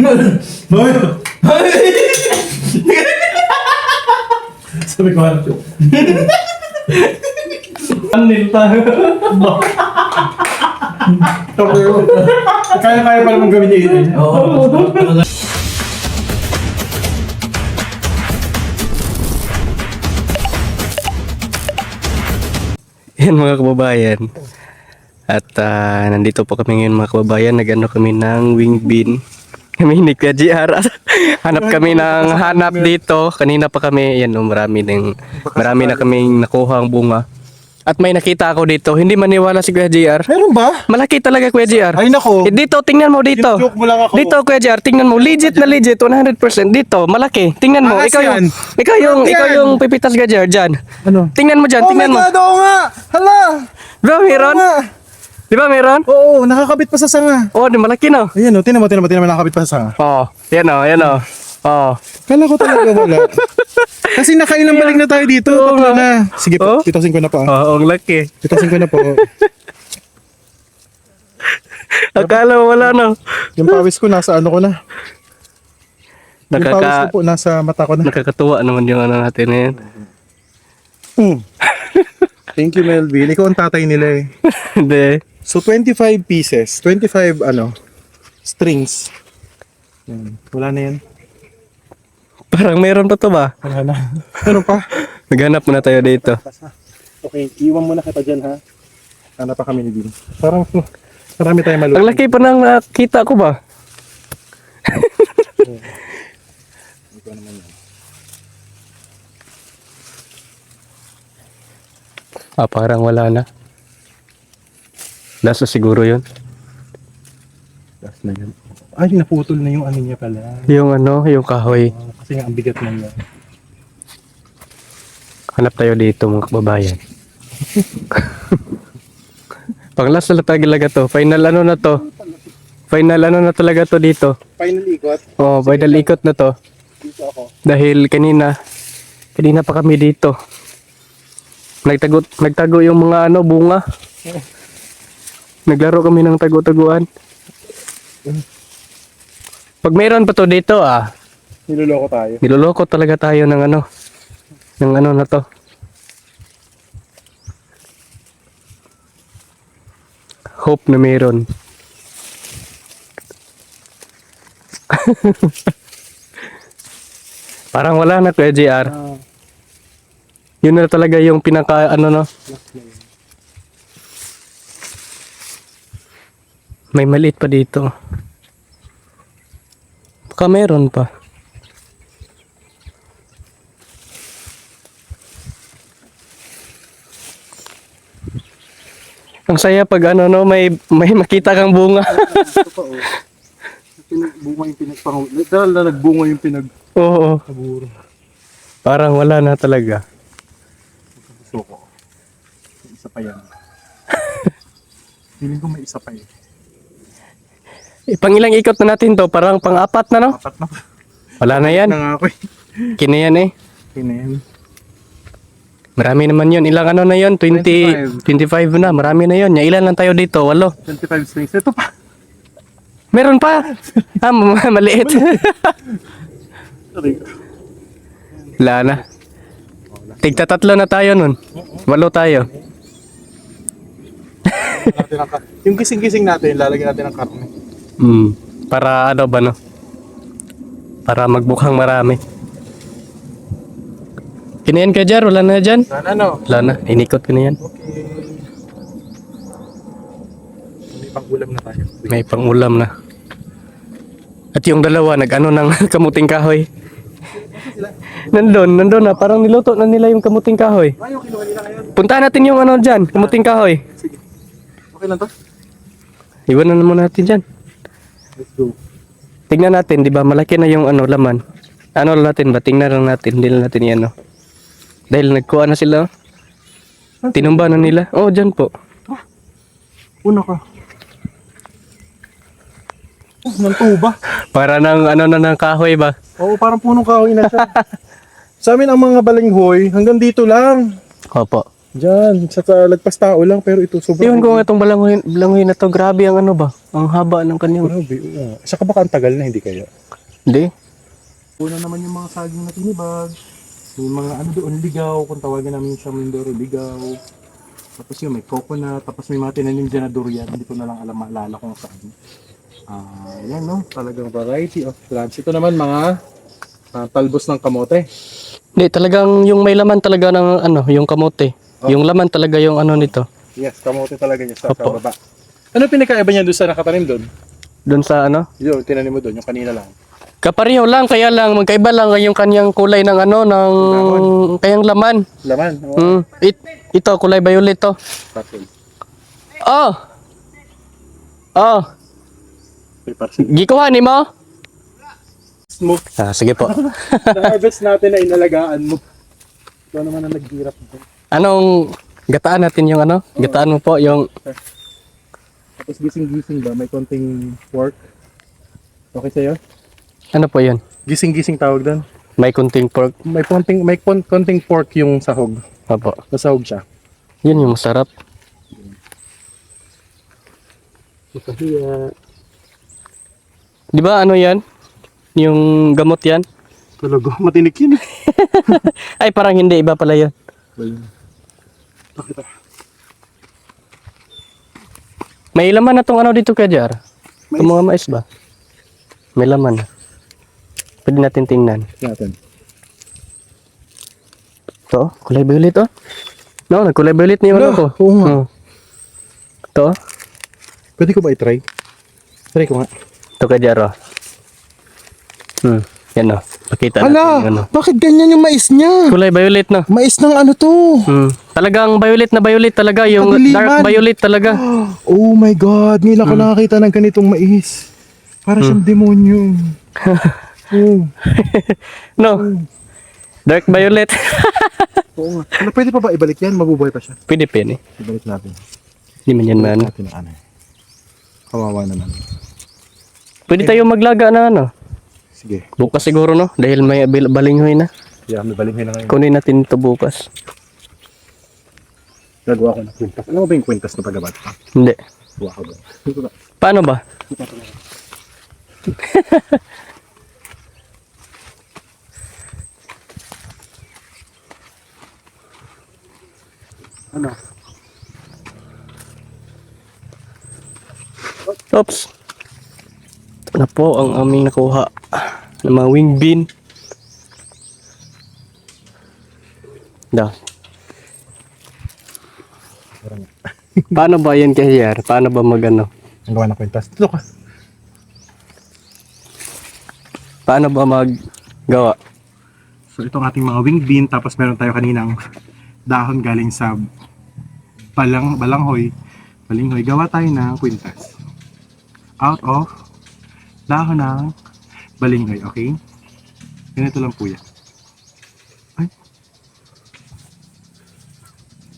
Hoy! Sabi ko ano to? Anil tayo. Kaya pa naman gawin niya yun. Oo. Yan mga kababayan. At nandito po kami ngayon mga kababayan. Nag-ano kami ng wing bean. Kami ni Kuya GR. Hanap kami ng hanap dito. Kanina pa kami. Yan o, marami na kaming nakuha ang bunga. At may nakita ako dito. Hindi maniwala si Kuya GR. Meron ba? Malaki talaga Kuya GR. Ay nako. Dito, tingnan mo dito. Joke mo lang ako. Dito Kuya GR, tingnan mo. Legit na legit. 100%. Dito, malaki. Tingnan mo. Ahas Ikaw yan. ikaw yung pipitas Kuya GR dyan. Ano? Tingnan mo dyan, Oh tingnan my mo. God, oo nga! Hala! Bro, meron? Oo nga. Di ba meron? Oo, nakakabit pa sa sanga. Oh, di malaki no. Ayan o, tinan mo, nakakabit pa sa sanga. Oh, yan o. Oh. Kala ko talaga wala. Kasi nakailang balik na tayo dito. Oo Tatlo nga. na. Sige po, Oh? pitasin ko na po. Oh, ang laki. Pitasin ko na po. Akala mo wala no. Yung pawis ko nasa ano ko na. Yung pawis ko po nasa mata ko na. Nakakatuwa naman yung ano natin na yan. Thank you, Melvin. Ikaw ang tatay nila eh. Hindi. So, 25 pieces. 25 strings. Yan. Wala na yan. Parang meron pa to ba? Wala na. Ano pa? Naghanap muna tayo dito. Okay, iwan muna kita dyan ha. Hanap pa kami ni Bin. Parang marami tayong maluto. Ang laki pa nang nakita ko ba? Ito naman yan. Parang wala na. Last na siguro yun. Last na yan. Ay, naputol na yung ano niya pala. Yung ano, yung kahoy. Kasi nga ang bigat na niya. Hanap tayo dito mga kababayan. Pang last na talaga to. Final ano na to. Final ano na talaga to dito. Final ikot. Oh, final ikot na to. Dito ako. Dahil kanina pa kami dito. Nagtago yung mga ano, bunga. Naglaro kami ng tago-taguan. Pag mayroon pa to dito Niloloko tayo. niloloko talaga tayo ng ano na to. Hope na mayroon. Parang wala na Kuya JR. Yun na talaga yung pinaka ano no. May maliit pa dito. Baka meron pa. Ang saya pag ano no, may makita kang bunga. Ito pa oh. Bunga yung pinagpangulo. Dahil na nagbunga yung Oo. pinagpaburo. Parang wala na talaga. Gusto ko. May isa pa yan. Feeling ko may isa pa eh. Pang ilang ikot na natin to, parang pang-apat na no? Apat na. Wala na yan. Na nga ako eh. Kina yan eh. Okay na yan. Marami naman yun. Ilang ano na yun? 25 na. Marami na yun. Ilan lang tayo dito? 8. 25 strings. Ito pa. Meron pa. Maliit. Wala na. Tigta 3 na tayo nun. 8 tayo. Yung gising-gising natin, lalagyan natin ng karne. Para ano ba no? Para magbukhang marami. Kinayan ka Jar? Wala na dyan? Sana no? Wala na. Inikot ko na yan. Okay. May pang-ulam na tayo. May pangulam na. At yung dalawa nag-ano ng kamuting kahoy. Nandun na. Parang niluto na nila yung kamuting kahoy. Ay, okay na nila ngayon. Puntahan natin yung ano dyan, kamuting kahoy. Sige. Okay lang to? Iwan na muna natin dyan. Let's go. Tingnan natin, di ba? Malaki na yung ano laman. Ano lang natin ba? Tingnan lang natin. Hindi lang natin yan, no? Dahil nagkuha na sila. Tinumba na nila. Oh, dyan po. Una ka. Oh, ng tuba. Para ng ano na ng kahoy ba? Oo, parang punong kahoy na siya. Sa amin ang mga balinghoy, hanggang dito lang. Opo. Diyan, sa lagpas tao lang, pero ito sobrang... Iwan ko nga itong balangoy na to. Grabe ang ano ba? Ang haba ng kanyang... Grabe, oo. Saka baka ang tagal na, hindi kaya. Hindi. Una naman yung mga saging na tinibag. May mga ano doon, ligaw, kung tawagin namin sa Mindoro, ligaw. Tapos yun, may coconut, tapos may mga tinanim dyan na durian. Hindi ko na lang alam, maalala kung saan. Yan no, talagang variety of plants. Ito naman mga talbos ng kamote. Hindi, talagang yung may laman talaga ng ano, yung kamote. Yung laman talaga yung ano nito. Yes, kamote talaga niya sa Opo. baba. Ano pinakaiba niya doon sa nakatanim doon? Doon sa ano? Yun, tinanim mo doon, yung kanina lang. Kapareho lang, kaya lang magkaiba lang yung kanyang kulay ng ano, ng kayang laman. Laman, oo. Ito, kulay violet to. Parcel. Oh! Oh! May parcel. Gikuha ni mo? Smoke. Sige po. Na-harvest natin na inalagaan mo. Ito naman ang naghirap doon. Anong gataan natin yung ano? Gataan mo po yung... Tapos gising-gising ba? May konting pork. Okay sa'yo? Ano po yun? Gising-gising tawag doon. May kunting pork. May konting pork yung sahog. Opo. Nasahog siya. Yun yung masarap. Di ba ano yan? Yung gamot yan? Talaga, matinik yun eh. Ay, parang hindi. Iba pala yun. Pakita. May laman na tong ano dito kaya Jar? Itong mga mais ba? May laman. Pwede natin tingnan. Natin. Ito, kulay violet oh. No, nagkulay violet ni ano ko. Oo nga. Ito. Pwede ko ba i-try? Try ko nga. Ito kaya Jar oh. Yan oh. Pakita natin Hala! yung ano. Bakit ganyan yung mais niya? Kulay violet no. Mais ng ano to? Talagang violet na violet talaga. Yung Kadiliman. dark violet talaga. Oh my God! Ngayon ako nakakita ng ganitong mais. Para siyang demonyo. Oh. No. Dark violet. Oo nga. Ano, pwede pa ba ibalik yan? Mabubuhay pa siya. Pwede pwede. Ibalik natin. Hindi man yan man. Ibalik natin ang ano. Kawawa naman. Pwede tayo maglaga ng ano. Sige. Bukas siguro no. Dahil may balinghoy na. Yeah, may balinghoy na ngayon. Kunin natin ito bukas. Gagawa ko ng kwintas. Alam mo ba yung kwintas na paggabat? Hindi. Gawa ko ba? Ito ba? Paano ba? Ano? Oops. Ito na po ang aming nakuha ng mga wing bean. Da. Paano ba yan kaya? Paano ba magano? Ang gawa ng kwintas. Ito ka. Paano ba maggawa? So itong ating mga wing bean. Tapos meron tayo kaninang dahon galing sa balanghoy. Gawa tayo ng kwintas. Out of dahon ng balinghoy. Okay? Ganito lang po yan. Ay.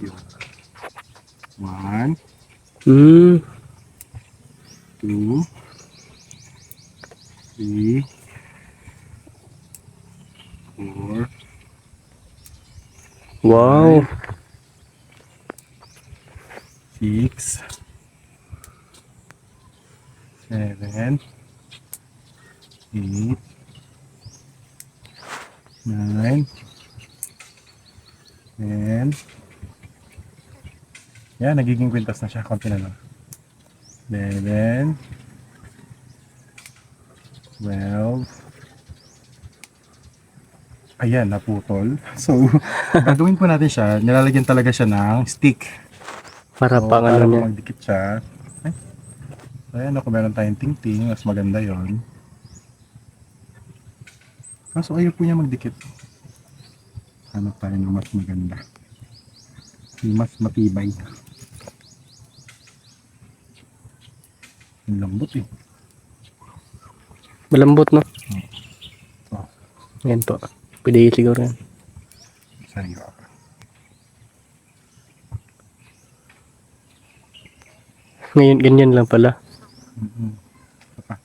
Yun. 1, 2, 3, 4, Wow. 6, 7, 8, 9, 10. Yan, nagiging kwintas na siya. Konti na lang. 11, 12. Ayan, naputol. So, gagawin po natin siya. Nilalagyan talaga siya ng stick. Para So, pang para ano niya. magdikit siya. Ay. So, ayan, kung meron tayong ting-ting, mas maganda yon. Kaso ayaw po niya magdikit. Hanap tayo ng mas maganda. Yung mas matibay. Ang lambot eh. Malambot no? Oh. Yan po. Pwede siguro yan. Sariwa. Ngayon, ganyan lang pala. Pa.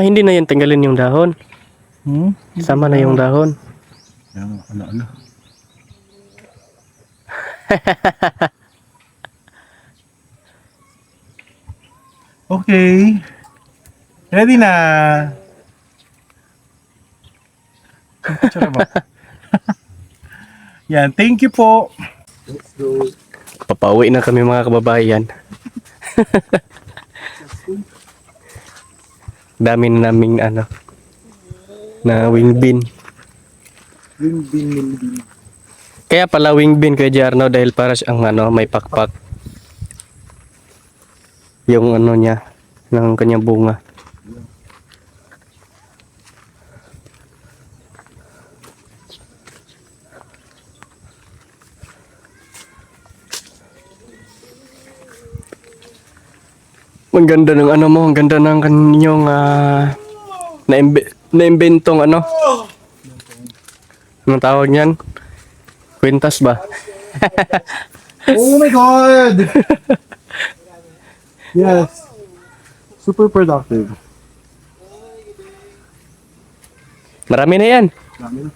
Hindi na yan tanggalin yung dahon. Sama na yung dahon. Yan, ano. Okay. Ready na. Picture mo. Yan, thank you po. Papauwi na kami mga kababayan. Dami na naming na wing bean. Bin. Kaya pala wing bean kay Jarno dahil para siyang may pakpak. Yung niya, ng kanyang bunga. Ang ganda ng mo, ang ganda ng kanyang naimbentong Anong tawag niyan? Kwintas ba? Oh my God! Yes. Super productive. Marami na yan. Dami na.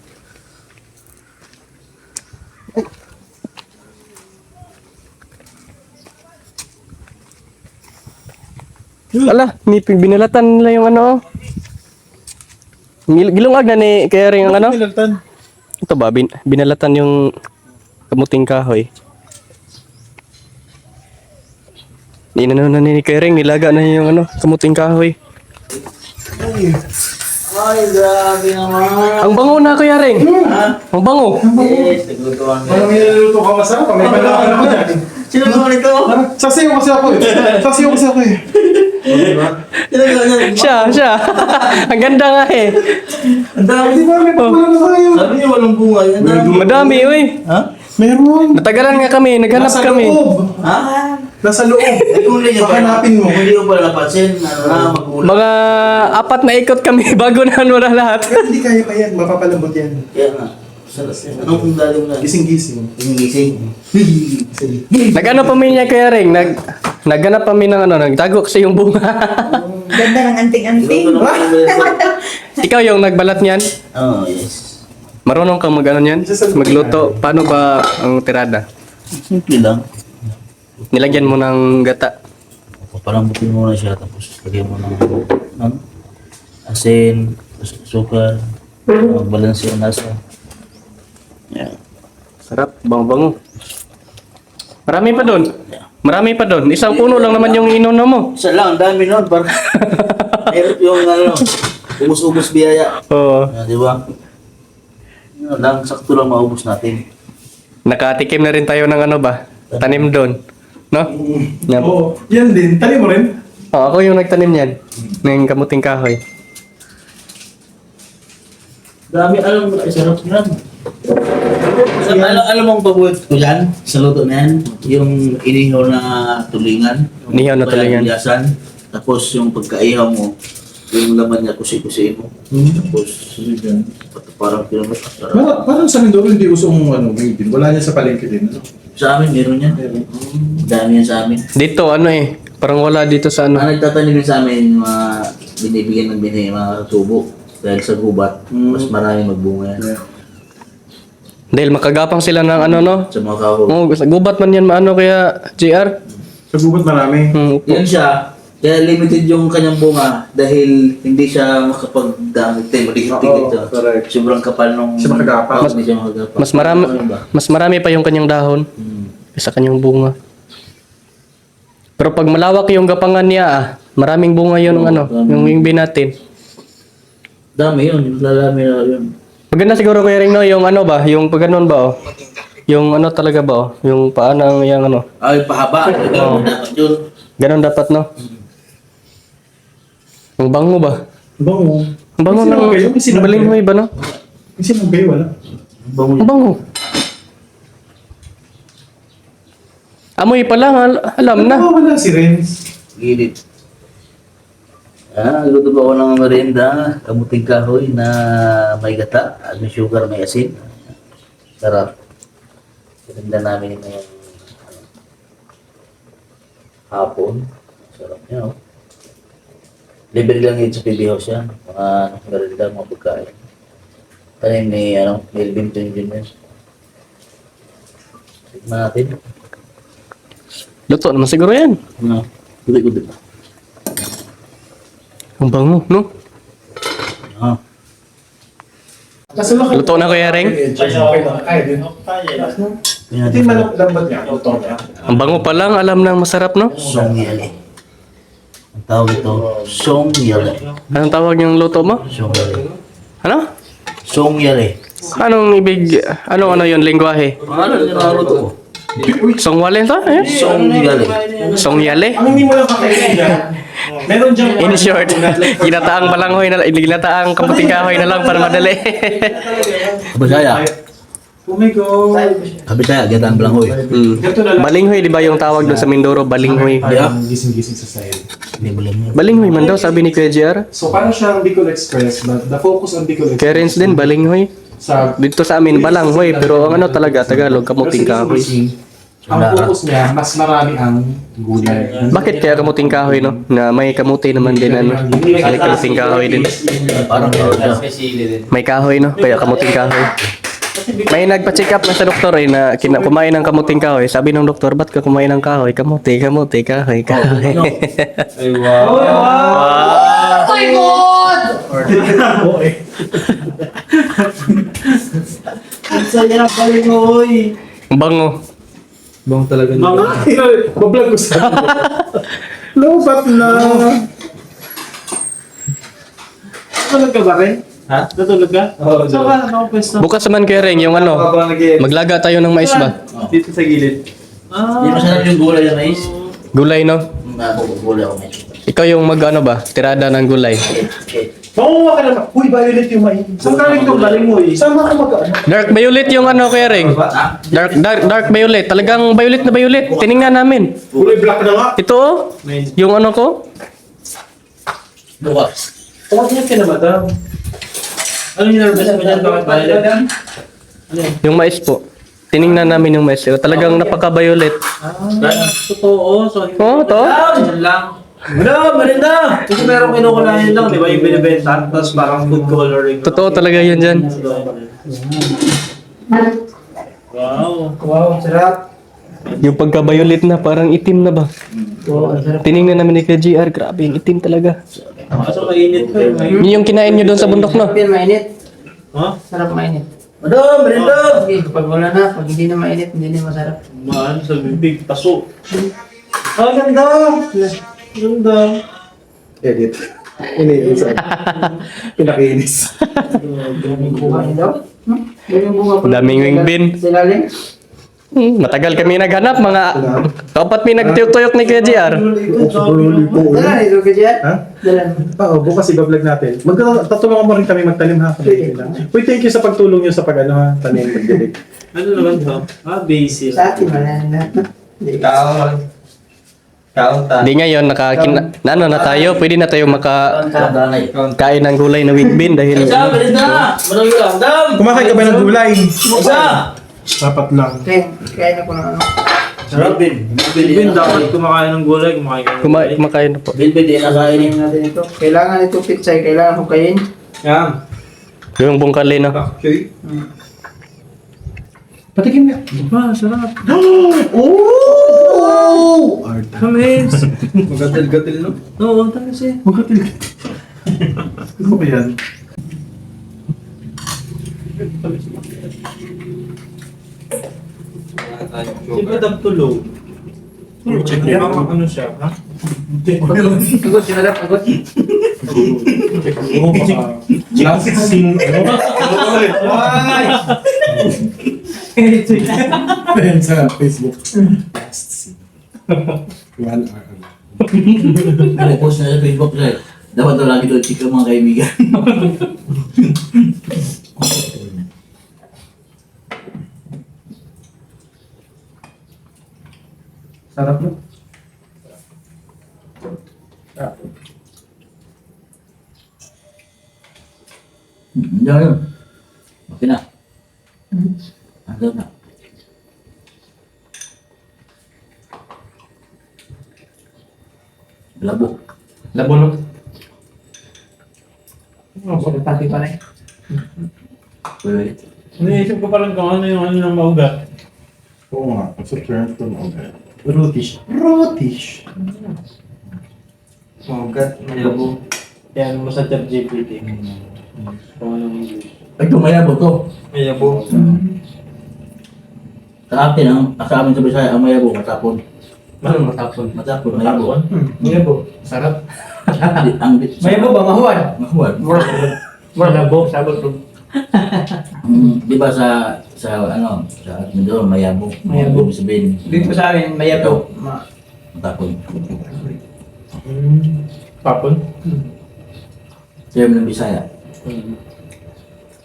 Ala, binalatan nila yung Gilungag na ni kaya rin ang Nilagtan. Ito ba, binalatan yung kamuting kahoy. Inano na ni Kering, nilaga na yung kamuting kahoy. Ay, grabe naman. Ang bango na Kuya Ring. Ang bango. Yes, nagutuan Parang niluluto ka masarap. May pala ako dyan. Sino naman ito? Sasayaw kasi ako eh. Sino naman Siya. Ang ganda nga eh. Ang dami. Di ba may papalang tayo? Sabi niyo walang bunga. Ang dami. Madami, uy. Ha? Meron. Natagalan nga kami, naghanap Nasa kami. loob. Ha? Nasa loob. Eh, kung hindi niyo pa Hanapin mo. Kung hindi ko pala napansin, magulang. Mga 4 na ikot kami bago na wala lahat. Pero hindi kaya pa yan. Mapapalambot yan. Kaya nga. Anong dalim na? Gising-gising. Gising. Nagano pa niya Kuya Ring, naghanap kami ng nagtago kasi yung bunga. Ganda ng anting-anting. Ikaw yung nagbalat niyan? Oh, yes. Marunong kang niyan? Magluto. Paano ba ang tirada? Simple lang. Nilagyan mo ng gata. Papalambutin mo na siya, tapos lagyan mo ng asin, sukar, magbalanse yung lasa. Yeah. Sarap, bango-bango. Marami pa doon. Isang puno lang naman yung inuno mo. Isa lang, ang dami nun. Parang hirap yung ubus-ubus biyaya. Oo. Di ba? Yun lang, sakto lang maubos natin. Nakatikim na rin tayo ng tanim doon. No? Yan. Oo. Yan din. Tali mo rin. Ako yung nagtanim niyan. Ng kamuting kahoy. Dami, alam mo, sarap yan. Alam mo ang pabuhat ko yan, sa luto na yan, yung inihaw na tulingan. Inihaw na tulingan. Yasan, tapos yung pagkaihaw mo, yung laman niya kusi-kusi mo. Tapos, parang pinamit. Parang sa Mindoro hindi usong wing bean. Wala niya sa palengke din. Sa amin, meron yan. Dami yan sa amin. Dito, parang wala dito sa Ang nagtatanim din sa amin, mga binibigyan ng binhi, mga tubo. Dahil sa gubat, mas marami magbunga yan. Dahil makagapang sila ng Sa mga kahoy. Sa gubat man yan kaya JR. Sa gubat marami. Yan siya, kaya limited yung kanyang bunga dahil hindi siya makapagdamit tayo, maligit-tigit Oo, ito. correct. Sobrang kapal nung... Siya makagapang. Hindi siya makagapang. Ano ba? Mas marami pa yung kanyang dahon kaysa kanyang bunga. Pero pag malawak yung gapangan niya, maraming bunga yun yung wing bean natin. Dami yun, lalami na yun. Maganda siguro Kuya Ring, yung yung pag ganun ba yung talaga ba yung paanang yung Ay, pahaba. Dapat yun. ganun dapat ang bango ba? Bango. Ang bango May sinabi kayo? May ng sinabi baling kayo? mo iba Yung sinabi, wala. Bango Ang bango. Amoy pa lang, alam na. Wala si Renz. Gilid. Luto ba ako ng merienda, kamuting kahoy na may gata, at may sugar, may asin. Sarap. Tinanda namin ngayong hapon. Sarap niya, oh. Libre lang yun sa PB House yan. Mga merienda, mga pagkain. Tayo may ano, Melvin to engineer. Tignan natin. Luto naman siguro yan. Ano? Gudik-gudik. Ang bango, no? Ah. Luto na Kuya Reng. Ito yung lambat niya, luto niya. Ang bango pa lang, alam nang masarap, no? Song Yale. Ang tawag ito, Song Yale. Anong tawag yung luto mo? Song Yale. Ano? Song Yale. Anong ibig, ano yun, lingwahe? Ano yung naruto ko? Songwalen to? Eh? Song Yale. Songyale? Ang hindi mo lang kakainin dyan, meron dyan In short, ginataang balanghoy na, ginataang kamuting kahoy na lang para madali. Kabisaya. Oh my God. Kabisaya, gatang balanghoy. Ganito na lang. Balinghoy, di ba yung tawag doon sa Mindoro? Balinghoy. Yeah. Gising-gising sa side. Hindi balanghoy. Balinghoy man daw, sabi ni Kuya JR. So parang siyang Bicol Express, but the focus on Bicol Express. Kaya Renz din, Balinghoy. Sa Dito sa amin, balanghoy. Pero ang ano talaga, Tagalog, kamuting kahoy. ang focus niya, mas marami ang gulay. Bakit kaya kamuting kahoy, no? Na may kamuti naman din, ano? May kamuting kahoy din. Parang siya. May kahoy, no? Kaya kamuting kahoy. May nagpa-check up na sa doktor eh na kumain ng kamuting kahoy. Sabi ng doktor, ba't ka kumain ng kahoy? Kamuti, kahoy, kahoy. Ang saya ng palingoy. Ang bango. Bang talaga nito. Bablog ko sa Lobat na. Natulog ka ba rin? Ha? Natulog ka? Oo. So ka, nakapwesto. Bukas naman kaya rin yung ano, maglaga tayo ng mais ba? Dito sa gilid. Hindi masarap yung gulay na mais. Gulay, no? Gulay ako mais. Ikaw yung ano ba, tirada ng gulay. Makuha ka naman. Uy, violet yung main. Saan ka rin itong galing mo eh? Saan ka mag-ano? Dark violet yung ano kaya rin. Dark violet. Talagang violet na violet. Tiningnan namin. Kulay black na nga. Ito oh, yung ano ko. Bukas. Tawag niya ka na, madam. Ano yung nervous mo dyan? Bakit violet? Yung mais po. Tiningnan namin yung mais. Talagang napaka-violet. Totoo. So, Oh, to. yan lang. Marinda! Kasi merong kinukulayan lang, di ba? Yung binibenta, tapos parang food coloring. Totoo talaga yun dyan. Wow. Wow, sarap. Yung pagka-violet na, parang itim na ba? Wow, ang sarap. Tiningnan namin ni KGR, grabe yung itim talaga. Kaso mainit pa yun. Yun yung kinain nyo doon sa bundok, no? Sarap yan, mainit. Ha? Sarap mainit. Madam, Merinda! Okay, kapag wala na, pag hindi na mainit, hindi na masarap. Maan sa bibig, taso. Ah, ganda! Ganda. Edit. Iniinis. Pinakinis. Bunga niya daw? Yan yung bunga pala. Daming wing bean. Sa ilalim? Matagal kami naghanap, mga kapat may nagtuyok-tuyok ni KGR. Dala nito ka dyan? Ha? Dala. Oo, bukas i-vlog natin. Tatulungan mo rin kami magtanim ha. Uy, thank you sa pagtulong nyo sa pag-ano ha. Tanim, magdilig. Ano naman to? Basic. Sa atin, wala na lahat. No? Hindi. Di ngayon, ano na tayo, pwede na tayo Danay. kain ng gulay na wing bean dahil Isa, Merinda! Madam lang, Madam! Kumakain ka ba ng gulay? Isa! Dapat lang. Kaya na ko ng ano. Sarap, Bin. Bilbin, dapat kumakain ng gulay, kumakain ka ng gulay. kumakain na po. Bilbin, di nakain Kainin natin ito. Kailangan ito pitsay, kailangan hukayin. Yan. Yung bungkali na. Okay. Patikim nga. Diba, sarap. Oh! Kamis. Magatil-gatil, no? Oo, tayo siya. Magkatil. Ano ba yan? Di ba dagtulog? Check mo bang ano siya, ha? Agod, sinadap, agod. Lasting. Sa Facebook. Lasting. 1 hour. May post na sa Facebook sir. Dapat daw lagi doon chika mga kaibigan. Sarap mo. Hindi yun. Okay na. Ano na? Labo. Labo no? Pati pa rin. Wait. Iniisip ko parang kung ano yung ano ng maugat. Oo nga, it's a term from okay. Rutish. Rutish. Magat, mayabo. Yan mo sa ChatGPT. Kung anong English. Ay, tumayabo to. Mayabo. Sa atin, sa amin sa Bisaya, ang mayabo, matapon. Ano matapon? Matapon, mayabo. Mayabo. Sarap. Mayabo ba, mahuwan? Mahuwag. Malabo, sabot ko. Di ba sa Mindoro, mayabo. Mayabo. Ibig sabihin, Dito sa amin, mayabo. matapon. Papon? Term ng Bisaya,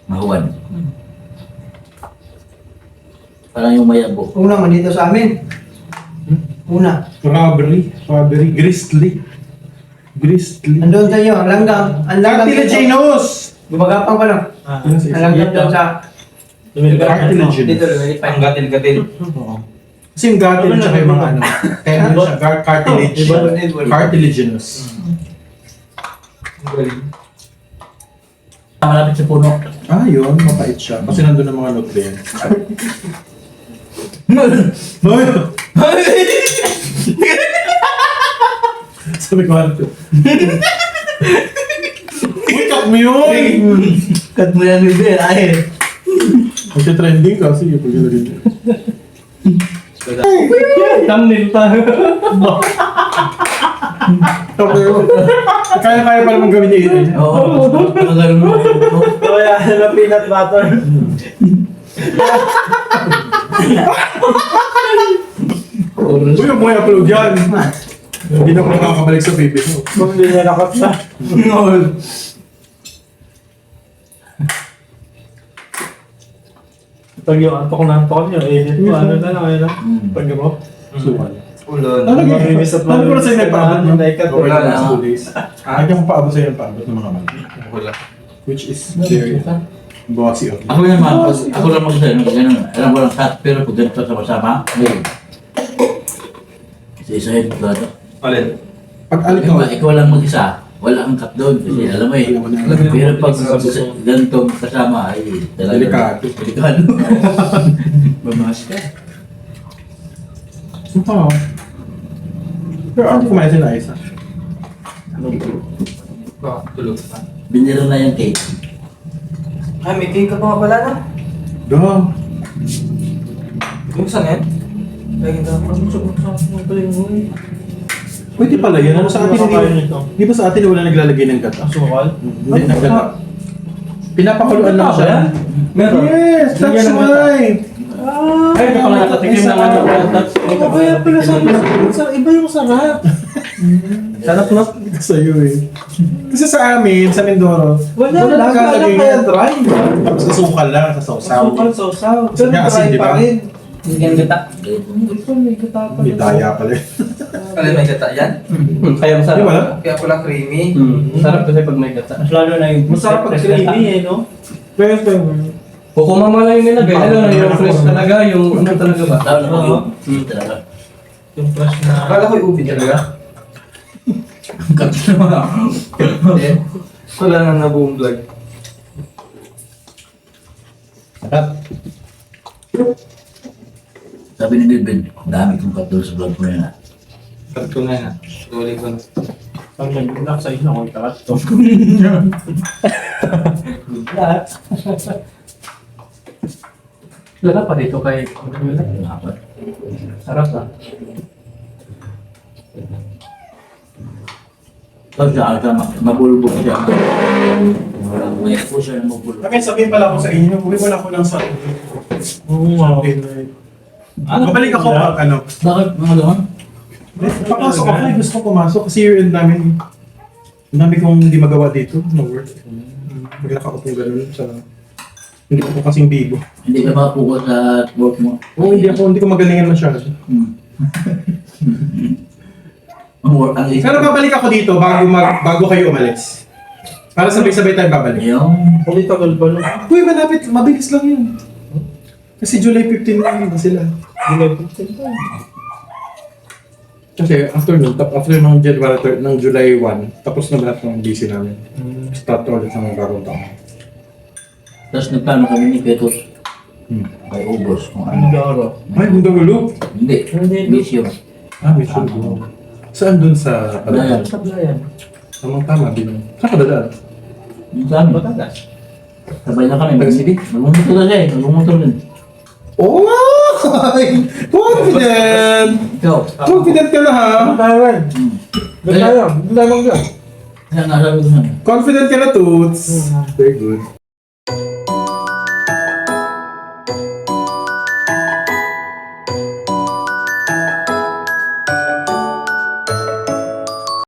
mahuwad. Parang yung mayabo. Una man dito sa amin. Una. Strawberry, gristly. Andun sa iyo, ang langgam. Ang langgam dito. Cartilaginous! Gumagapang pa lang. Yun sa Ang langgam doon sa... Cartilaginous. Dito, lumilipad. Ang gatil-gatil. Oo. Kasi yung gatil at saka yung mga ano. Kaya ano siya, cartilage. Cartilaginous. Malapit sa puno. Ah, yun. Mapait siya. Kasi nandun ang mga nutrients. Sabi ko ano to? Uy, cut mo yun! Cut mo yan, bibir. Ay. Magka-trending kasi yung pag-ilagay. Thumbnail tayo. Okay. Kaya pala mong gawin niya yun. Oo. Magaling mo. Kaya na peanut butter. Uy, huwag mo i-upload yan. Hindi na ako nakakabalik sa baby mo. Kung hindi niya nakapsa. Pag yung antok na antok niyo, edit mo, ano na lang, ayun lang. Pag mo. Suman. Ulo. Ano Mamimis at ko na sa'yo nagpaabot no? Naikat Okay Wala na na. 2 days. Hindi ako paabot sa'yo ng paabot ng mga mali. Wala. Which is very bossy of Ako you. yan, ako lang mag-isa, ganun. Alam ko lang cut, pero pag ganito sama-sama, ngayon. Isa-isahin mo ito. Alin? Pag alit ka, Ikaw lang mag-isa, wala kang cut doon. Kasi alam mo eh, pero pag ganito kasama, ay talaga. Delikado. Delikado. Bamas ka. Oo. Pero ako kumain sila isa. Baka tulog pa. Binira na yung cake. Ay, may cake ka pa nga pala na. Dong. Yung saan yan? Lagi na ako. Pwede pala yan. Ano sa atin hindi? Di ba sa atin wala naglalagay ng gata? Sumukal? Hindi ng gata. Pinapakuluan lang siya. Meron. Yes, that's why. Ay, ito pala natatikim ng ano. Kaya pala iba yung sarap. Sarap na sa'yo eh. Kasi sa amin, sa Mindoro, Wala lang kaya dry. Tapos isukal lang sa sausaw. Sukal, sausaw. Kasi nga asin, di ba? Hindi yan gata. Ito may katapa. May daya pala eh. Alin may gata yan? Kaya Di masarap. ba? Kaya pala creamy. Sarap kasi pag may gata. Mas lalo na yung masarap pag creamy eh, no? Pero O kung mamala yung nilagay, ano na yung fresh talaga, yung ano talaga ba? Lalo na pag yung talaga. yung fresh na... Akala ko yung ubi talaga. Cut naman ako. Wala na nabuong vlog. Sabi ni Bibin, dami kong cut doon sa vlog ko na yan. Cut ko na yan. Tuloy ko na. Ang nag-block sa inyo, kung takat to. Lala pa dito kay... Apat. Sarap ah. Tapos siya, mabulbog siya. May po siya na mabulbog. Bakit sabihin pala ako sa inyo, uwi wala ko ng sa Oo nga. Babalik ako pag ano. Bakit mga gaman? Papasok ako, gusto ko pumasok kasi year end namin. Ang dami kong hindi magawa dito, no work. Maglaka ko kung gano'n sa... Hindi ko kasing bibo. Hindi ka makapuko sa work mo. Oo, hindi ko magalingan masyado. Ang work, ang isa. Pero babalik ako dito bago kayo umalis. Para sabay-sabay tayo babalik. Yung, Ulit tagal ba no? Uy, malapit, mabilis lang yun. Kasi July 15 lang yun sila. Kasi after nun, after ng January 3rd, ng July 1, tapos na lahat ng busy namin. Start na ulit ng bagong taon. Tapos nagplano kami ni Petos. May ubos kung ano. Ay, Bunda Gulo. Hindi, bisyo. Ah, may sugo. Saan dun sa Blayan. Sa Blayan. Tamang-tama din. Saan ka dadaan? Saan ba? Sabay na kami. Taga City? Nagmumotor na siya eh. Nagmumotor din. Oh, confident! Ikaw. Confident ka na ha? Taiwan. Doon tayo. Doon tayo mag-vlog. Kaya nga sabi ko na. Confident ka na, Toots. Very good.